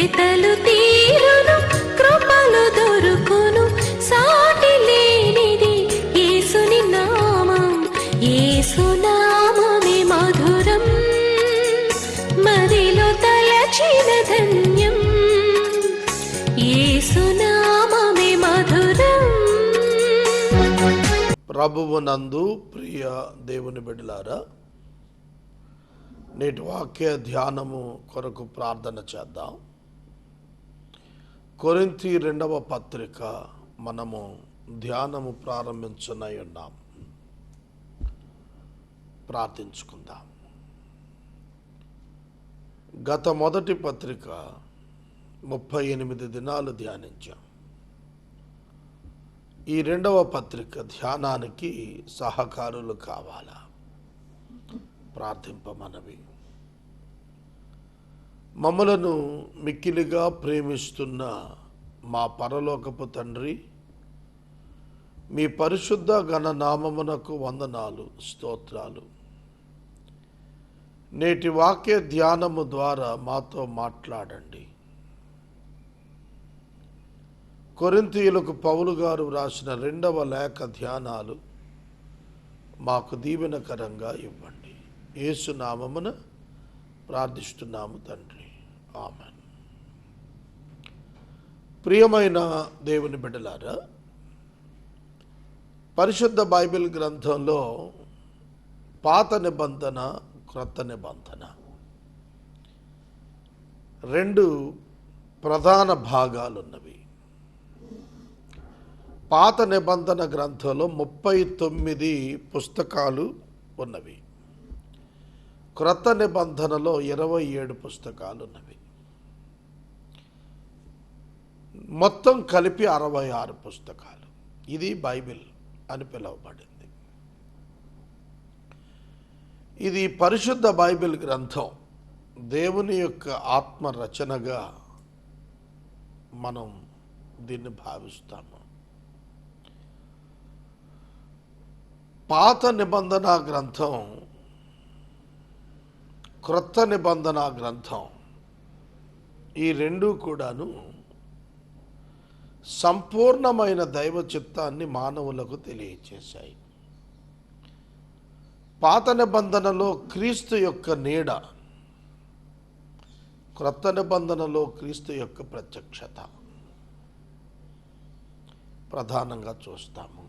వెతలు తీరును, కృపలు దొరుకును, సాటి లేనిది యేసుని నామం. యేసునామమే మధురం, మదిలో తలచిన ధన్యం. యేసునామమే మధురం. ప్రభువునందు ప్రియ దేవుని బిడ్డలారా, నేటి వాక్య ధ్యానము కొరకు ప్రార్థన చేద్దాం. కొరింథీ 2వ పత్రిక మనము ధ్యానము ప్రారంభించనై ఉన్నాం. ప్రార్థించుకుందాం. గత మొదటి పత్రిక 38 దినాలు ధ్యానించాం. ఈ 2వ పత్రిక ధ్యానానికి సహకారులు కావాలా? ప్రార్థింపమనవి. మమ్మలను మిక్కిలిగా ప్రేమిస్తున్న మా పరలోకపు తండ్రి, మీ పరిశుద్ధ ఘన నామమునకు వందనాలు, స్తోత్రాలు. నేటి వాక్య ధ్యానము ద్వారా మాతో మాట్లాడండి. కొరింథీయులకు పౌలు గారు వ్రాసిన 2వ లేఖ ధ్యానాలు మాకు దీవెనకరంగా ఇవ్వండి. యేసు నామమున ప్రార్థిస్తున్నాము తండ్రి, ఆమేన్. ప్రియమైన దేవుని బిడ్డలారా, పరిశుద్ధ బైబిల్ గ్రంథంలో పాత నిబంధన, క్రొత్త నిబంధన 2 ప్రధాన భాగాలు ఉన్నవి. పాత నిబంధన గ్రంథంలో 39 పుస్తకాలు ఉన్నవి. క్రొత్త నిబంధనలో 27 పుస్తకాలు ఉన్నవి. మొత్తం కలిపి 66 పుస్తకాలు. ఇది బైబిల్ అని పిలువబడింది. ఇది పరిశుద్ధ బైబిల్ గ్రంథం, దేవుని యొక్క ఆత్మ రచనగా మనం దీన్ని భావిస్తాము. పాత నిబంధన గ్రంథం, క్రొత్త నిబంధన గ్రంథం, ఈ 2 కూడాను సంపూర్ణమైన దైవ చిత్తాన్ని మానవులకు తెలియచేశాయి. పాత నిబంధనలో క్రీస్తు యొక్క నీడ, క్రొత్త నిబంధనలో క్రీస్తు యొక్క ప్రత్యక్షత ప్రధానంగా చూస్తాము.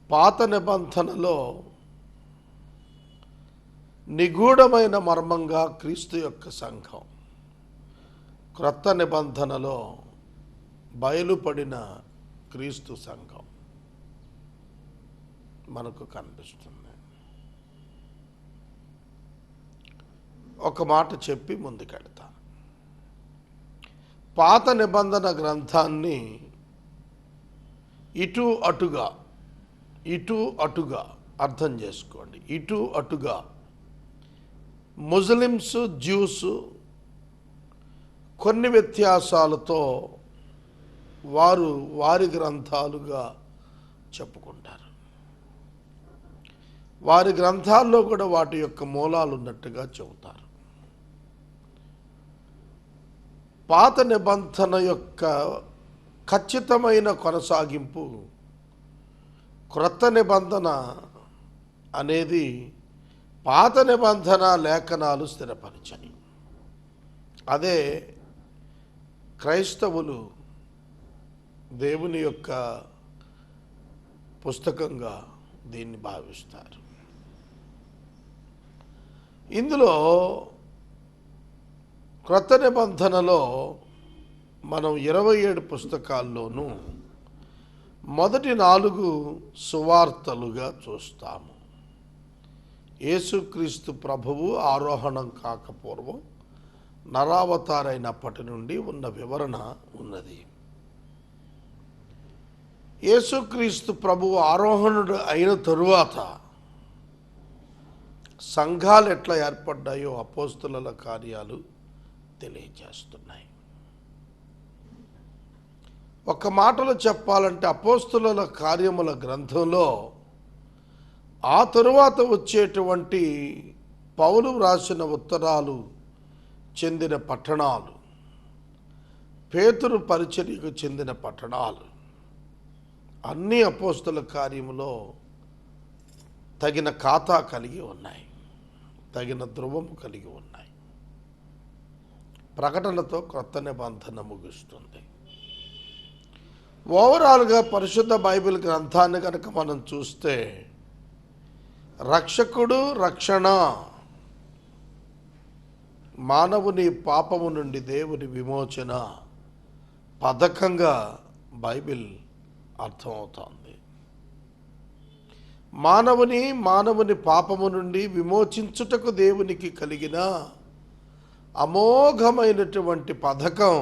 పాత నిబంధనలో నిగూఢమైన మర్మంగా క్రీస్తు యొక్క సంఘం, క్రొత్త నిబంధనలో బయలుపడిన క్రీస్తు సంఘం మనకు కనిపిస్తుంది. ఒక మాట చెప్పి ముందుకెళ్తాను. పాత నిబంధన గ్రంథాన్ని ఇటు అటుగా అర్థం చేసుకోండి. ఇటు అటుగా ముస్లిమ్స్, జ్యూస్ కొన్ని వ్యత్యాసాలతో వారి గ్రంథాలుగా చెప్పుకుంటారు. వారి గ్రంథాల్లో కూడా వాటి యొక్క మూలాలు ఉన్నట్టుగా చెబుతారు. పాత నిబంధన యొక్క ఖచ్చితమైన కొనసాగింపు క్రొత్త నిబంధన అనేది పాత నిబంధన లేఖనాలు స్థిరపరిచాయి. అదే క్రైస్తవులు దేవుని యొక్క పుస్తకంగా దీన్ని భావిస్తారు. ఇందులో క్రొత్త నిబంధనలో మనం 27 పుస్తకాల్లోనూ మొదటి 4 సువార్తలుగా చూస్తాము. యేసుక్రీస్తు ప్రభువు ఆరోహణం కాకపూర్వం నరావతారైనప్పటి నుండి ఉన్న వివరణ ఉన్నది. యేసుక్రీస్తు ప్రభువు ఆరోహణుడు అయిన తరువాత సంఘాలు ఎట్లా ఏర్పడ్డాయో అపోస్తుల కార్యాలు తెలియజేస్తున్నాయి. ఒక మాటలో చెప్పాలంటే అపోస్తుల కార్యముల గ్రంథంలో ఆ తరువాత వచ్చేటువంటి పౌలు రాసిన ఉత్తరాలు చెందిన పట్టణాలు, పేతురు పరిచర్యకు చెందిన పట్టణాలు అన్ని అపోస్తల కార్యములో తగిన ఖాతా కలిగి ఉన్నాయి, తగిన ధ్రువము కలిగి ఉన్నాయి. ప్రకటనతో క్రొత్త నిబంధన ముగుస్తుంది. ఓవరాల్గా పరిశుద్ధ బైబిల్ గ్రంథాన్ని కనుక మనం చూస్తే రక్షకుడు, రక్షణ, మానవుని పాపము నుండి దేవుని విమోచన పథకంగా బైబిల్ అర్థమవుతోంది. మానవుని పాపము నుండి విమోచించుటకు దేవునికి కలిగిన అమోఘమైనటువంటి పథకం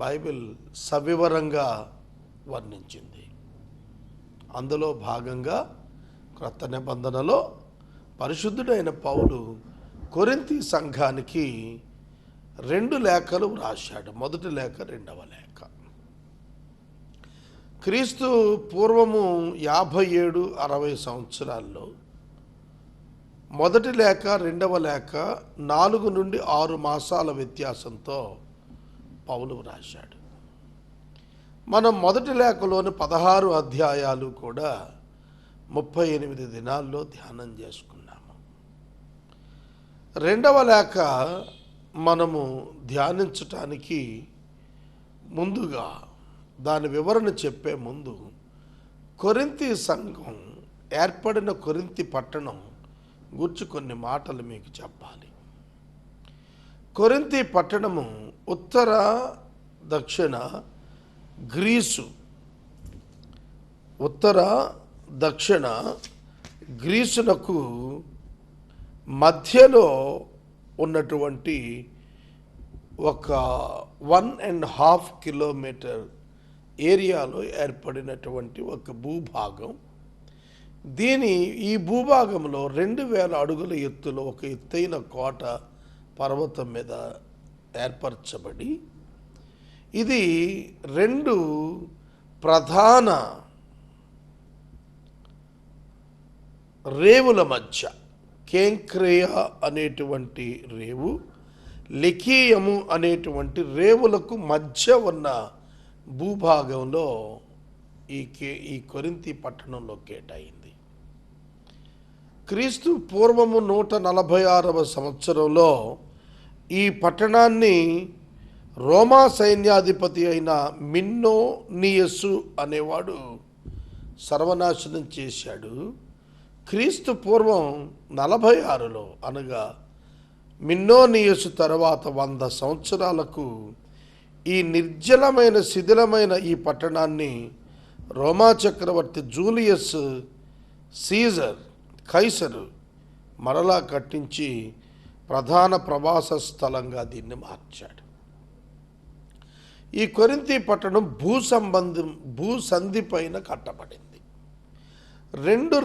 బైబిల్ సవివరంగా వర్ణించింది. అందులో భాగంగా క్రొత్త నిబంధనలో పరిశుద్ధుడైన పౌలు కొరింథీ సంఘానికి 2 లేఖలు రాశాడు. మొదటి లేఖ, రెండవ లేఖ. క్రీస్తు పూర్వము 57-60 సంవత్సరాల్లో మొదటి లేఖ, రెండవ లేఖ 4 నుండి 6 మాసాల వ్యత్యాసంతో పౌలు రాశాడు. మనం మొదటి లేఖలోని 16 అధ్యాయాలు కూడా 38 దినాల్లో ధ్యానం చేసుకున్నాము. రెండవ లేఖ మనము ధ్యానించటానికి ముందుగా దాని వివరణ చెప్పే ముందు కొరింథీ సంఘం ఏర్పడిన కొరింథీ పట్టణం గురించి కొన్ని మాటలు మీకు చెప్పాలి. కొరింథీ పట్టణము ఉత్తర దక్షిణ గ్రీసునకు మధ్యలో ఉన్నటువంటి ఒక 1.5 కిలోమీటర్ ఏరియాలో ఏర్పడినటువంటి ఒక భూభాగం. ఈ భూభాగంలో 2000 అడుగుల ఎత్తులో ఒక ఎత్తైన కోట పర్వతం మీద ఏర్పరచబడి, ఇది 2 ప్రధాన రేవుల మధ్య, కేంక్రేయ అనేటువంటి రేవు, లెకీయము అనేటువంటి రేవులకు మధ్య ఉన్న భూభాగంలో ఈ కొరింథీ పట్టణంలో కేటాయింది. క్రీస్తు పూర్వము 146వ సంవత్సరంలో ఈ పట్టణాన్ని రోమా సైన్యాధిపతి అయిన మిన్నోనియసు అనేవాడు సర్వనాశనం చేశాడు. క్రీస్తు పూర్వం 46లో అనగా మిన్నోనియసు తర్వాత 100 సంవత్సరాలకు ఈ నిర్జలమైన శిథిలమైన ఈ పట్టణాన్ని రోమా చక్రవర్తి జూలియస్ కైసరు మరలా కట్టించి ప్రధాన ప్రవాస స్థలంగా దీన్ని మార్చాడు. ఈ కొరింథీ పట్టణం భూసంధి పైన కట్టబడింది. 2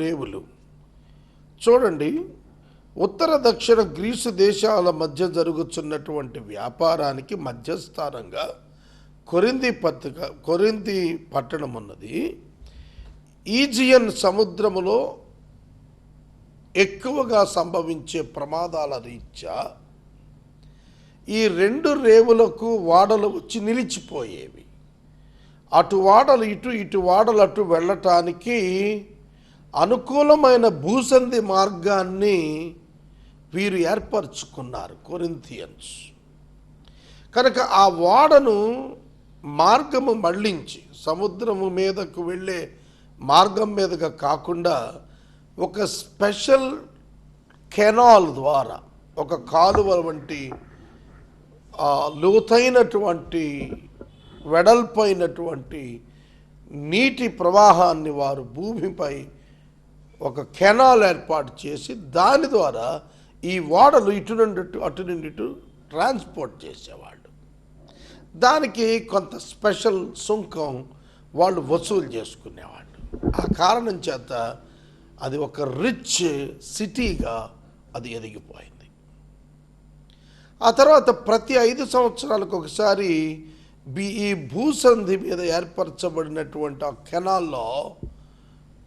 రేవులు చూడండి. ఉత్తర దక్షిణ గ్రీసు దేశాల మధ్య జరుగుతున్నటువంటి వ్యాపారానికి మధ్యస్థానంగా కొరింథీ పట్టణం ఉన్నది. ఈజియన్ సముద్రములో ఎక్కువగా సంభవించే ప్రమాదాల రీత్యా ఈ 2 రేవులకు వాడలు వచ్చి నిలిచిపోయేవి. అటు వాడలు ఇటు వాడలు అటు వెళ్ళటానికి అనుకూలమైన భూసంధి మార్గాన్ని వీరు ఏర్పరచుకున్నారు కొరింథియన్స్. కనుక ఆ వాడను మార్గము మళ్ళించి సముద్రము మీదకు వెళ్ళే మార్గం మీదుగా కాకుండా ఒక స్పెషల్ కెనాల్ ద్వారా, ఒక కాలువ వంటి లోతైనటువంటి వెడల్పైనటువంటి నీటి ప్రవాహాన్ని వారు భూమిపై ఒక కెనాల్ ఏర్పాటు చేసి దాని ద్వారా ఈ ఓడలు ఇటు నుండి అటు నుండి ఇటు ట్రాన్స్పోర్ట్ చేసేవాళ్ళు. దానికి కొంత స్పెషల్ సుంకం వాళ్ళు వసూలు చేసుకునేవాళ్ళు. ఆ కారణం చేత అది ఒక రిచ్ సిటీగా అది ఎదిగిపోయింది. ఆ తర్వాత ప్రతి 5 సంవత్సరాలకు ఒకసారి ఈ భూసంధి మీద ఏర్పరచబడినటువంటి ఆ కెనాల్లో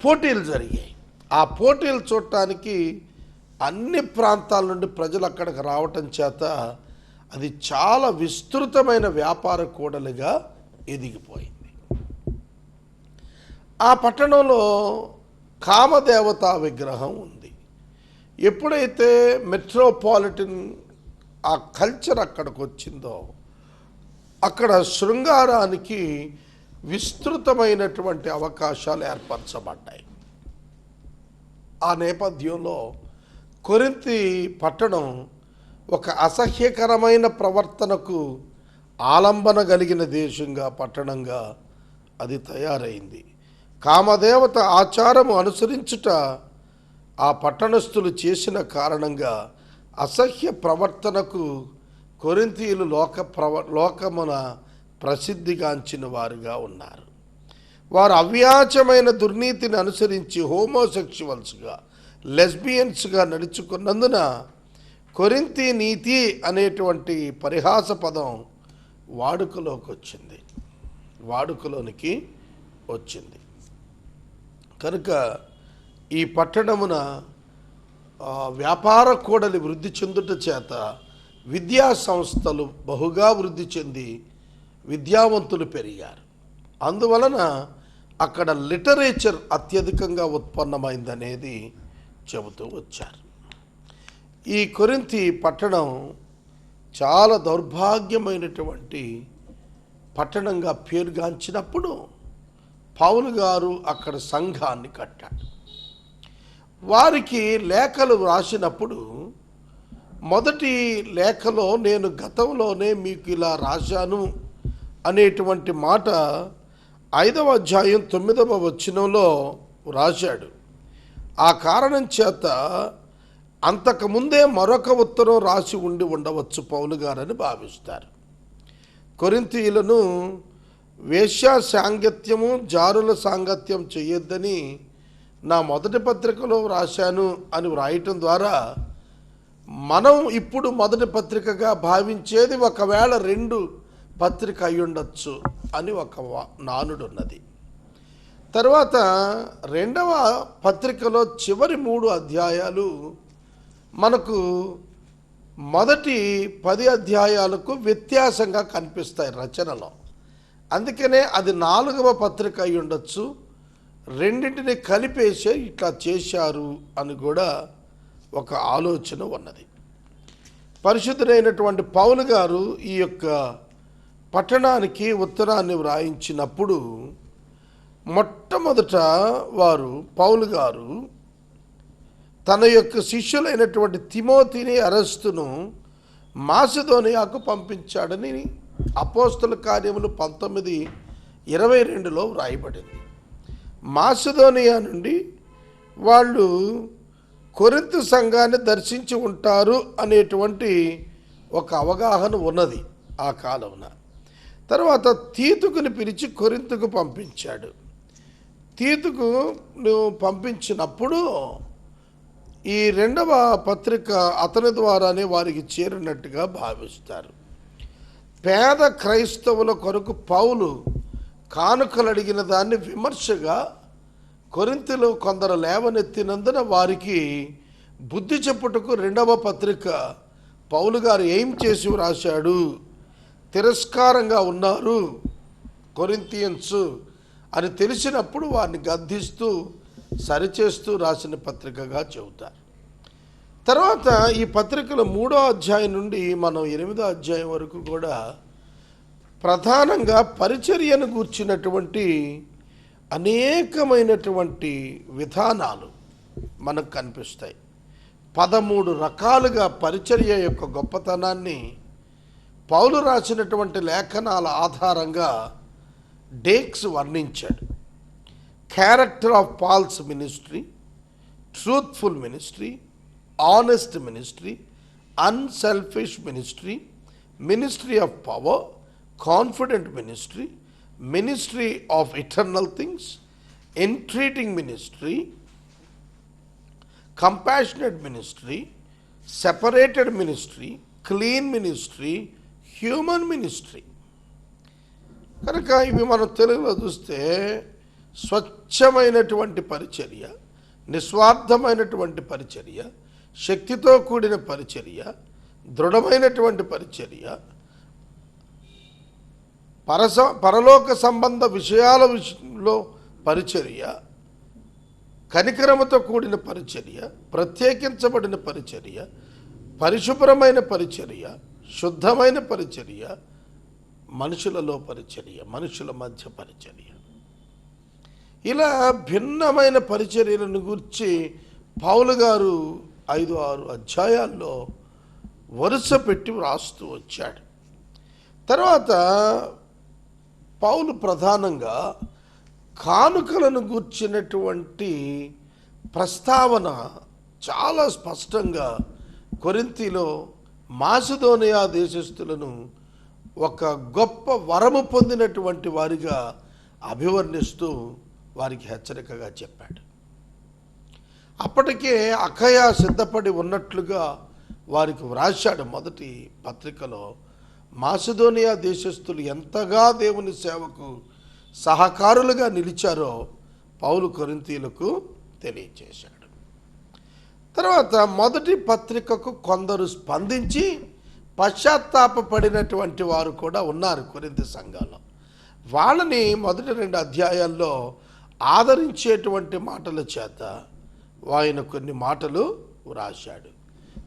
పోటీలు జరిగాయి. ఆ పోటీలు చూడటానికి అన్ని ప్రాంతాల నుండి ప్రజలు అక్కడికి రావటం చేత అది చాలా విస్తృతమైన వ్యాపార కూడలిగా ఎదిగిపోయింది. ఆ పట్టణంలో కామదేవతా విగ్రహం ఉంది. ఎప్పుడైతే మెట్రోపాలిటన్ ఆ కల్చర్ అక్కడికి వచ్చిందో అక్కడ శృంగారానికి విస్తృతమైనటువంటి అవకాశాలు ఏర్పరచబడ్డాయి. ఆ నేపథ్యంలో కొరింథీ పట్టణం ఒక అసహ్యకరమైన ప్రవర్తనకు ఆలంబన కలిగిన దేశంగా పట్టణంగా అది తయారైంది. కామదేవత ఆచారము అనుసరించుట ఆ పట్టణస్థులు చేసిన కారణంగా అసహ్య ప్రవర్తనకు కొరింథీయులు లోకమున ప్రసిద్ధిగాంచిన వారుగా ఉన్నారు. వారు అవ్యాచమైన దుర్నీతిని అనుసరించి హోమోసెక్షువల్స్గా, లెస్బియన్స్గా నడుచుకున్నందున కొరింథీ నీతి అనేటువంటి పరిహాస పదం వాడుకలోనికి వచ్చింది. కనుక ఈ పట్టణమున వ్యాపార కూడలి వృద్ధి చెందుట చేత విద్యా సంస్థలు బహుగా వృద్ధి చెంది విద్యావంతులు పెరిగారు. అందువలన అక్కడ లిటరేచర్ అత్యధికంగా ఉత్పన్నమైందనేది చెబుతూ వచ్చారు. ఈ కొరింథీ పట్టణం చాలా దౌర్భాగ్యమైనటువంటి పట్టణంగా పేరుగాంచినప్పుడు పౌలు గారు అక్కడ సంఘాన్ని కట్టాడు. వారికి లేఖలు రాసినప్పుడు మొదటి లేఖలో నేను గతంలోనే మీకు ఇలా రాశాను అనేటువంటి మాట 5వ అధ్యాయం 9వ వచనంలో రాశాడు. ఆ కారణం చేత అంతకుముందే మరొక ఉత్తరం రాసి ఉండవచ్చు పౌలు గారని భావిస్తారు. కొరింథీయులను వేశ్యా సాంగత్యము, జారుల సాంగత్యం చేయొద్దని నా మొదటి పత్రికలో రాశాను అని వ్రాయటం ద్వారా మనం ఇప్పుడు మొదటి పత్రికగా భావించేది ఒకవేళ 2 పత్రిక అయి ఉండొచ్చు అని ఒక నానుడు ఉన్నది. తర్వాత 2వ పత్రికలో చివరి 3 అధ్యాయాలు మనకు మొదటి 10 అధ్యాయాలకు వ్యత్యాసంగా కనిపిస్తాయి రచనలో. అందుకనే అది 4వ పత్రిక అయి ఉండొచ్చు, రెండింటిని కలిపేసే ఇట్లా చేశారు అని కూడా ఒక ఆలోచన ఉన్నది. పరిశుద్ధుడైనటువంటి పౌలు గారు ఈ యొక్క పట్టణానికి ఉత్తరాన్ని వ్రాయించినప్పుడు మొట్టమొదట పౌలు గారు తన యొక్క శిష్యులైనటువంటి తిమోతిని అరస్తును మాసిదోనియాకు పంపించాడని అపోస్తల కార్యములు 19:22లో వ్రాయబడింది. మాసిదోనియా నుండి వాళ్ళు కొరింథు సంఘాన్ని దర్శించి ఉంటారు అనేటువంటి ఒక అవగాహన ఉన్నది ఆ కాలమున. తర్వాత తీతుకుని పిలిచి కొరింథుకు పంపించాడు. తీతుకు నువ్వు పంపించినప్పుడు ఈ 2వ పత్రిక అతని ద్వారానే వారికి చేరినట్టుగా భావిస్తారు. పేద క్రైస్తవుల కొరకు పౌలు కానుకలు అడిగిన దాన్ని విమర్శగా కొరింథీలో కొందరు లేవనెత్తినందున వారికి బుద్ధి చెప్పుటకు 2వ పత్రిక పౌలు గారు ఏం చేసి రాశాడు, తిరస్కారంగా ఉన్నారు కొరింథియన్స్ అని తెలిసినప్పుడు వారిని గద్దిస్తూ సరిచేస్తూ రాసిన పత్రికగా చెబుతారు. తర్వాత ఈ పత్రికల 3వ అధ్యాయం నుండి మనం 8వ అధ్యాయం వరకు కూడా ప్రధానంగా పరిచర్యను గూర్చినటువంటి అనేకమైనటువంటి విధానాలు మనకు కనిపిస్తాయి. 13 రకాలుగా పరిచర్య యొక్క గొప్పతనాన్ని పౌలు రాసినటువంటి లేఖనాల ఆధారంగా డేక్స్ వర్ణించాడు. Character of Paul's ministry, truthful ministry, honest ministry, unselfish ministry, ministry of power, confident ministry, ministry of eternal things, entreating ministry, compassionate ministry, separated ministry, clean ministry, human ministry. కనుక ఇవి మనం తెలుగులో చూస్తే స్వచ్ఛమైనటువంటి పరిచర్య, నిస్వార్థమైనటువంటి పరిచర్య, శక్తితో కూడిన పరిచర్య, దృఢమైనటువంటి పరిచర్య, పరలోక సంబంధ విషయాల విషయంలో పరిచర్య, కనికరముతో కూడిన పరిచర్య, ప్రత్యేకించబడిన పరిచర్య, పరిశుభ్రమైన పరిచర్య, శుద్ధమైన పరిచర్య, మనుషులలో పరిచర్య, మనుషుల మధ్య పరిచర్య. ఇలా భిన్నమైన పరిచర్యలను గురించి పౌలు గారు 5-6 అధ్యాయాల్లో వరుస పెట్టి వ్రాస్తూ వచ్చాడు. తర్వాత పౌలు ప్రధానంగా కానుకలను గూర్చినటువంటి ప్రస్తావన చాలా స్పష్టంగా కొరింథీలో మాసిదోనియా దేశస్థులను ఒక గొప్ప వరము పొందినటువంటి వారిగా అభివర్ణిస్తూ వారికి హెచ్చరికగా చెప్పాడు. అప్పటికే అఖయ సిద్ధపడి ఉన్నట్లుగా వారికి వ్రాశాడు. మొదటి పత్రికలో మాసిదోనియా దేశస్థులు ఎంతగా దేవుని సేవకు సహకారులుగా నిలిచారో పౌలు కొరింథీయులకు తెలియజేశాడు. తర్వాత మొదటి పత్రికకు కొందరు స్పందించి పశ్చాత్తాపపడినటువంటి వారు కూడా ఉన్నారు కొరింథీ సంఘంలో. వాళ్ళని మొదటి 2 అధ్యాయాల్లో ఆదరించేటువంటి మాటల చేత ఆయన కొన్ని మాటలు వ్రాశాడు.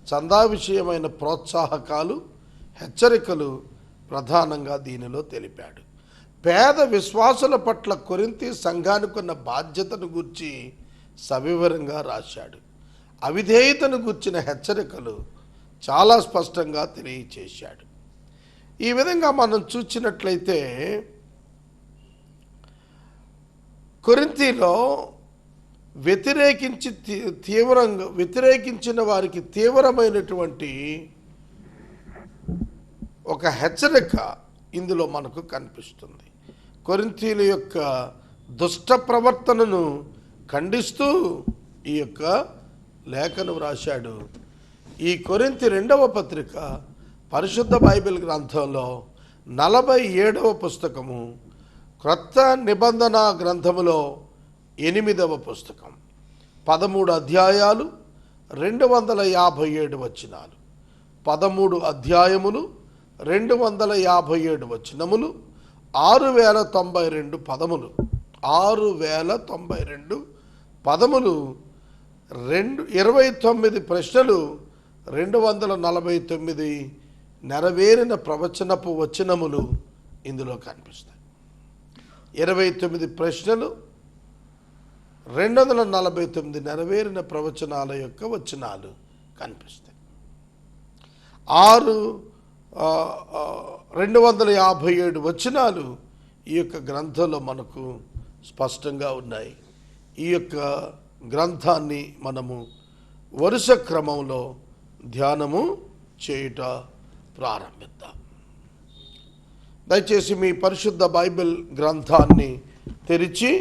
చందా విషయమైన ప్రోత్సాహకాలు, హెచ్చరికలు ప్రధానంగా దీనిలో తెలిపాడు. పేద విశ్వాసుల పట్ల కొరింథీ సంఘానికి ఉన్న బాధ్యతను గూర్చి సవివరంగా రాశాడు. అవిధేయతను గూర్చిన హెచ్చరికలు చాలా స్పష్టంగా తెలియచేశాడు. ఈ విధంగా మనం చూసినట్లయితే కొరింథీలో వ్యతిరేకించిన వారికి తీవ్రమైనటువంటి ఒక హెచ్చరిక ఇందులో మనకు కనిపిస్తుంది. కొరింథీయుల యొక్క దుష్ట ప్రవర్తనను ఖండిస్తూ ఈ యొక్క లేఖను వ్రాశాడు. ఈ కొరింథీ 2వ పత్రిక పరిశుద్ధ బైబిల్ గ్రంథంలో 47వ పుస్తకము, క్రొత్త నిబంధన గ్రంథములో 8వ పుస్తకం, 13 అధ్యాయాలు, 257 వచనాలు, 13 అధ్యాయములు, 257 వచనములు, 6092 పదములు, 6092 పదములు, 29 ప్రశ్నలు, 249 నెరవేరిన ప్రవచనపు వచనములు ఇందులో కనిపిస్తాయి. 29 ప్రశ్నలు, 249 నెరవేరిన ప్రవచనాల యొక్క వచనాలు కనిపిస్తాయి. 257 వచనాలు ఈ యొక్క గ్రంథంలో మనకు స్పష్టంగా ఉన్నాయి. ఈ యొక్క గ్రంథాన్ని మనము వరుస క్రమంలో ధ్యానము చేయుట ప్రారంభిద్దాం. దయచేసి మీ పరిశుద్ధ బైబిల్ గ్రంథాన్ని తెరిచి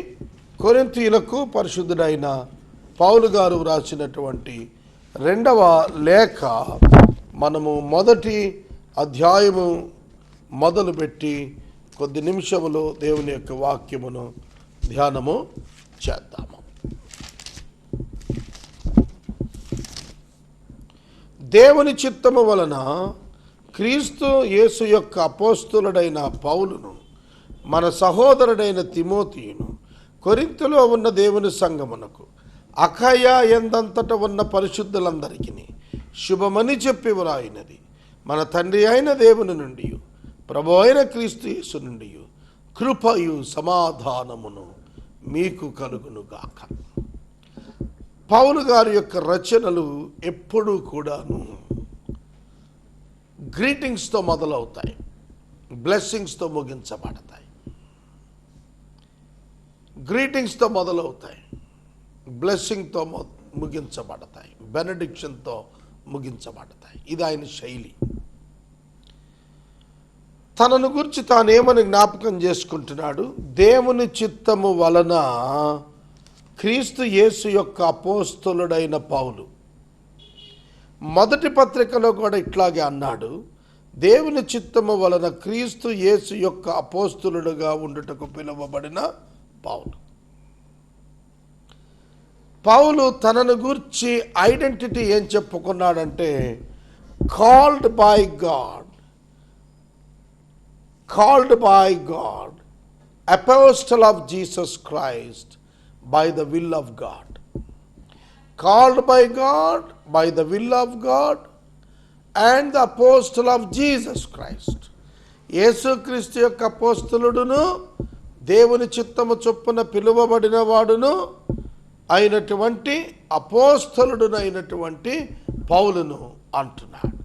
కొరింథీయులకు పరిశుద్ధుడైన పౌలు గారు వ్రాసినటువంటి 2వ లేఖ మనము మొదటి అధ్యాయము మొదలుపెట్టి కొద్ది నిమిషములు దేవుని యొక్క వాక్యమును ధ్యానము చేద్దాము. దేవుని చిత్తము వలన క్రీస్తు యేసు యొక్క అపోస్తులుడైన పౌలును, మన సహోదరుడైన తిమోతియును, కొరింథీలో ఉన్న దేవుని సంఘమునకు, అఖయ ఎందంతట ఉన్న పరిశుద్ధులందరికీ శుభమని చెప్పి వ్రాయినది మన తండ్రి అయిన దేవుని నుండి, ప్రభు అయిన క్రీస్తు యేసు నుండి కృపయు సమాధానమును మీకు కలుగునుగాక. పౌలు గారి యొక్క రచనలు ఎప్పుడూ కూడాను గ్రీటింగ్స్తో మొదలవుతాయి, బ్లెస్సింగ్స్తో ముగించబడతాయి. గ్రీటింగ్స్తో మొదలవుతాయి, బ్లెస్సింగ్తో ముగించబడతాయి, బెనడిక్షన్తో ముగించబడతాయి. ఇది ఆయన శైలి. తనను గురించి తానేమని జ్ఞాపకం చేసుకుంటున్నాడు? దేవుని చిత్తము వలన క్రీస్తు యేసు యొక్క అపోస్తలుడైన పౌలు. మొదటి పత్రికలో కూడా ఇట్లాగే అన్నాడు, దేవుని చిత్తము వలన క్రీస్తు యేసు యొక్క అపోస్తలుడుగా ఉండుటకు పిలువబడిన పౌలు. పౌలు తనను గూర్చి ఐడెంటిటీ ఏం చెప్పుకున్నాడంటే, called by God, apostle of Jesus Christ by the will of God. Called by God, by the will of God and the apostle of Jesus Christ. యేసుక్రీస్తు యొక్క అపోస్తలుడును, దేవుని చిత్తము చొప్పున పిలువబడిన వాడును అయినటువంటి అపోస్తలుడునైనటువంటి పౌలును అంటున్నాడు.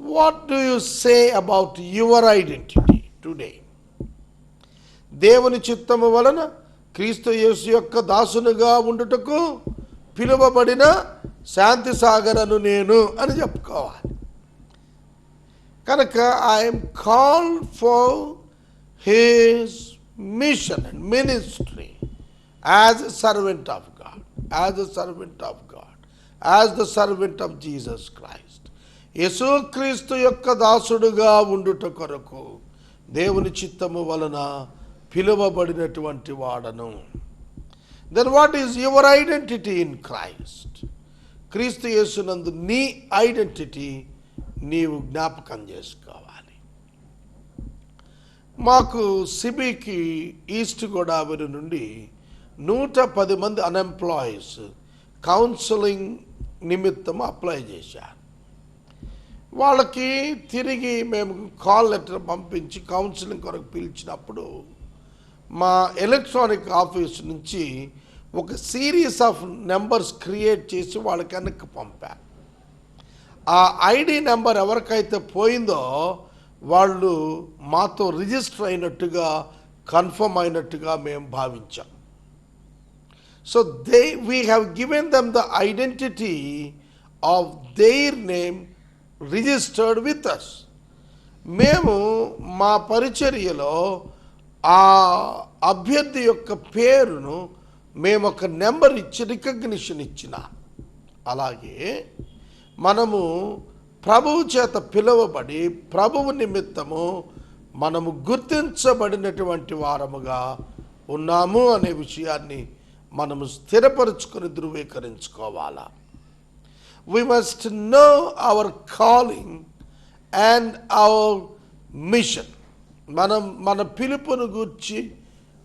What do you say about your identity today? దేవుని చిత్తము వలన క్రీస్తు యేసు యొక్క దాసునిగా ఉండుటకు పిలువబడిన శాంతి సాగరను నేను అని చెప్పుకోవాలి. కనుక I'm called for his mission and ministry as a servant of God, as a servant of God, as the servant of Jesus Christ. యేసుక్రీస్తు యొక్క దాసుడుగా ఉండుట కొరకు దేవుని చిత్తము వలన పిలువబడినటువంటి వాడను. Then what is your identity in Christ? క్రీస్తు యేసునందు నీ ఐడెంటిటీ నీవు జ్ఞాపకం చేసుకోవాలి. మాకు సిబికి ఈస్ట్ గోదావరి నుండి 110 మంది అన్ఎంప్లాయీస్ కౌన్సిలింగ్ నిమిత్తం అప్లై చేశారు. వాళ్ళకి తిరిగి మేము కాల్ లెటర్ పంపించి కౌన్సిలింగ్ కొరకు పిలిచినప్పుడు మా ఎలక్ట్రానిక్ ఆఫీస్ నుంచి ఒక సిరీస్ ఆఫ్ నెంబర్స్ క్రియేట్ చేసి వాళ్ళకి వెనక్కి పంపారు. ఆ ఐడి నెంబర్ ఎవరికైతే పోయిందో వాళ్ళు మాతో రిజిస్టర్ అయినట్టుగా, కన్ఫర్మ్ అయినట్టుగా మేము భావించాం. So we have given them the identity of their name registered with us. మేము మా పరిచర్యలో ఆ అభ్యర్థి యొక్క పేరును మేము ఒక నెంబర్ ఇచ్చి రికగ్నిషన్ ఇచ్చిన, అలాగే మనము ప్రభువు చేత పిలువబడి ప్రభువు నిమిత్తము మనము గుర్తించబడినటువంటి వారముగా ఉన్నాము అనే విషయాన్ని మనము స్థిరపరుచుకొని ధృవీకరించుకోవాలా. We must know our calling and our mission. మన పిలుపును గూర్చి,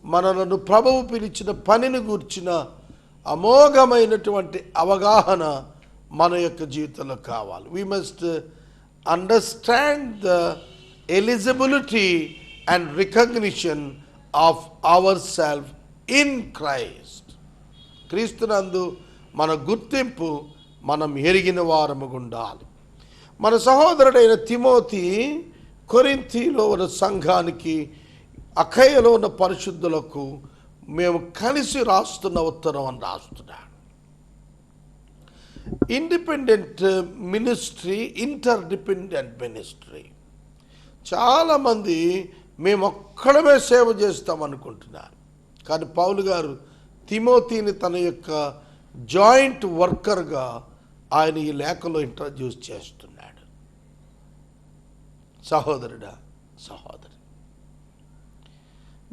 మనలను ప్రభువు పిలిచిన పనిని గూర్చిన అమోఘమైనటువంటి అవగాహన మన యొక్క జీవితంలో కావాలి. We must understand the eligibility and recognition of ourselves in Christ. క్రీస్తునందు మన గుర్తింపు మనం ఎరిగిన వారముగా ఉండాలి. మన సహోదరుడైన తిమోతి కొరింథీలో ఉన్న సంఘానికి, అఖయలో ఉన్న పరిశుద్ధులకు మేము కలిసి రాస్తున్న ఉత్తరం అని రాస్తున్నాడు. Independent ministry, inter dependent ministry. చాలామంది మేము ఒక్కడమే సేవ చేస్తాం అనుకుంటున్నారు. కానీ పౌలు గారు తిమోతిని తన యొక్క జాయింట్ వర్కర్గా ఆయన ఈ లేఖలో ఇంట్రడ్యూస్ చేస్తున్నాడు. సహోదరుడా, సహోదరి,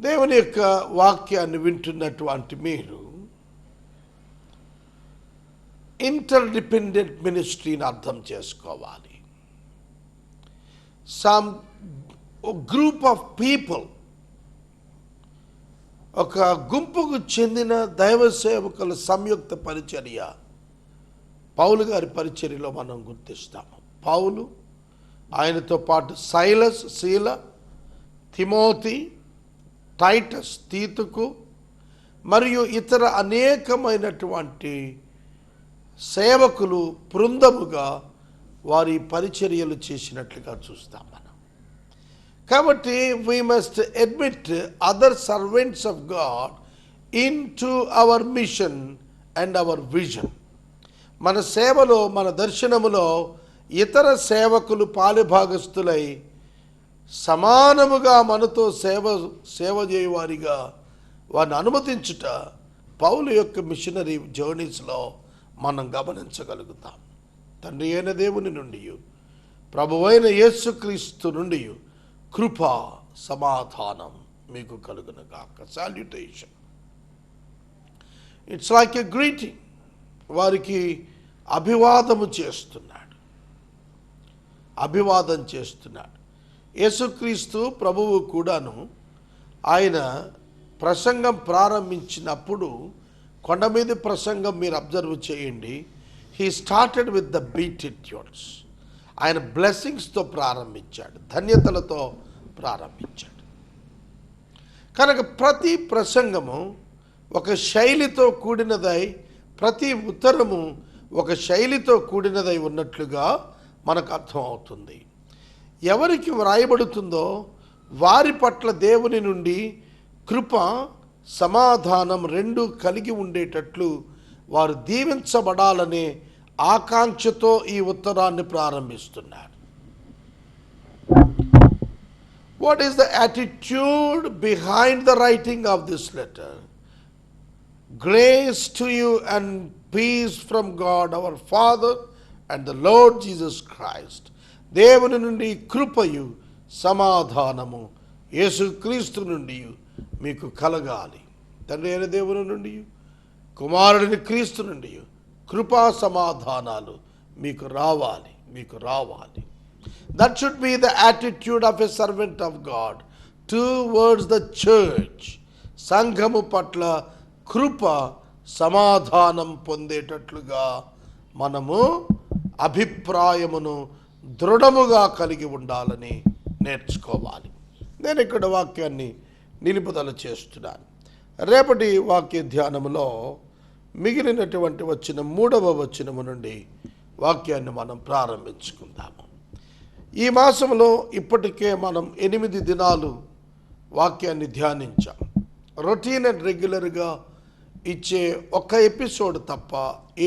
దేవుని యొక్క వాక్యాన్ని వింటున్నటువంటి మీరు ఇంటర్ డిపెండెంట్ మినిస్ట్రీని అర్థం చేసుకోవాలి. సమ్ గ్రూప్ ఆఫ్ పీపుల్, ఒక గుంపుకు చెందిన దైవ సేవకుల సంయుక్త పరిచర్య పౌలు గారి పరిచర్యలో మనం గుర్తిస్తాము. పౌలు, ఆయనతో పాటు సైలస్, శీల, తిమోతి, టైటస్, తీతుకు మరియు ఇతర అనేకమైనటువంటి సేవకులు బృందముగా వారి పరిచర్యలు చేసినట్లుగా చూస్తాం మనం. కాబట్టి we must admit other servants of God into our mission and our vision. మన సేవలో, మన దర్శనములో ఇతర సేవకులు పాలుభాగస్తులై సమానముగా మనతో సేవ చేయవారిగా వారిని అనుమతించుట పౌలు యొక్క మిషనరీ జర్నీస్లో మనం గమనించగలుగుతాం. తండ్రి అయిన దేవుని నుండి, ప్రభువైన యేసుక్రీస్తు నుండి కృపా సమాధానం మీకు కలుగును గాక. Salutation. It's like a greeting. వారికి అభివాదం చేస్తున్నాడు. యేసుక్రీస్తు ప్రభువు కూడాను ఆయన ప్రసంగం ప్రారంభించినప్పుడు, కొండ మీద ప్రసంగం మీరు అబ్జర్వ్ చేయండి, హీ స్టార్టెడ్ విత్ ద బీటిట్యూడ్స్. ఆయన బ్లెస్సింగ్స్తో ప్రారంభించాడు, ధన్యతలతో ప్రారంభించాడు. కనుక ప్రతి ప్రసంగము ఒక శైలితో కూడినదై, ప్రతి ఉత్తరము ఒక శైలితో కూడినదై ఉన్నట్లుగా మనకు అర్థమవుతుంది. ఎవరికి వ్రాయబడుతుందో వారి పట్ల దేవుని నుండి కృప, సమాధానం రెండు కలిగి ఉండేటట్లు వారు దీవించబడాలనే ఆకాంక్షతో ఈ ఉత్తరాన్ని ప్రారంభిస్తున్నారు. What is the attitude behind the writing of this letter? Grace to you and peace from God our Father and the Lord Jesus Christ. దేవుని నుండి కృపయు సమాధానము యేసుక్రీస్తు నుండి మీకు కలగాలి. తండ్రి అయిన దేవుని నుండి, కుమారుడిని క్రీస్తు నుండి కృపా సమాధానాలు మీకు రావాలి. That should be the attitude of a servant of God towards the church. సంఘము పట్ల కృప, సమాధానం పొందేటట్లుగా మనము అభిప్రాయమును దృఢముగా కలిగి ఉండాలని నేర్చుకోవాలి. నేను ఇక్కడ వాక్యాన్ని నిలుపుదల చేస్తున్నాను. రేపటి వాక్య ధ్యానములో మిగిలినటువంటి వచ్చిన 3వ వచనము నుండి వాక్యాన్ని మనం ప్రారంభించుకుందాము. ఈ మాసంలో ఇప్పటికే మనం 8 దినాలు వాక్యాన్ని ధ్యానించాం. రొటీన్ అండ్ రెగ్యులర్గా ఇచ్చే ఒక ఎపిసోడ్ తప్ప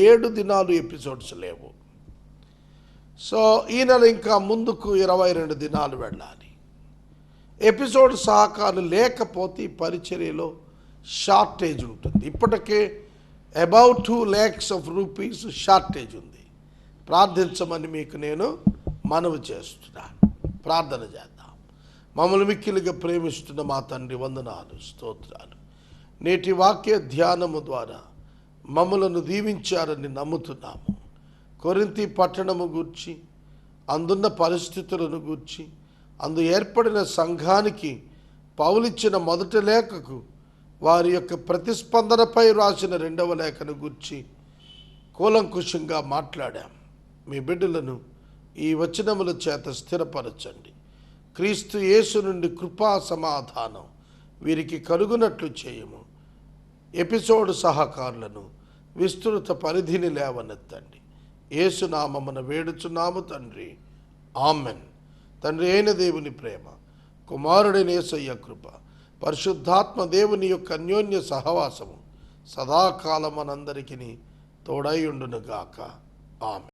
7 దినాలు ఎపిసోడ్స్ లేవు. సో ఈ నెల ఇంకా ముందుకు 22 దినాలు వెళ్ళాలి. ఎపిసోడ్ సహకారం లేకపోతే ఈ పరిచర్యలో షార్టేజ్ ఉంటుంది. ఇప్పటికే about 2 lakhs of rupees shortage ఉంది. ప్రార్థించమని మీకు నేను మనవి చేస్తున్నాను. ప్రార్థన చేద్దాం. మమ్మల్ని మిక్కిలిగా ప్రేమిస్తున్న మా తండ్రి, వందనాలు, స్తోత్రాలు. నేటి వాక్య ధ్యానము ద్వారా మమ్మలను దీవించారని నమ్ముతున్నాము. కొరింథీ పట్టణము గూర్చి, అందున్న పరిస్థితులను గూర్చి, అందు ఏర్పడిన సంఘానికి పౌలిచ్చిన మొదటి లేఖకు వారి యొక్క ప్రతిస్పందనపై రాసిన 2వ లేఖను గూర్చి కూలంకుషంగా మాట్లాడాం. మీ బిడ్డలను ఈ వచనముల చేత స్థిరపరచండి. క్రీస్తు యేసు నుండి కృపా సమాధానం వీరికి కలుగునట్లు చేయము. ఎపిసోడ్ సహకారులను విస్తృత పరిధిని లేవనెత్తండి. యేసు నామమున వేడుచున్నాము తండ్రి, ఆమెన్. తండ్రి అయిన దేవుని ప్రేమ, కుమారుడైన యేసయ్య కృప, పరిశుద్ధాత్మ దేవుని యొక్క అన్యోన్య సహవాసము సదాకాలం మనందరికీ తోడై ఉండునుగాక. ఆమెన్.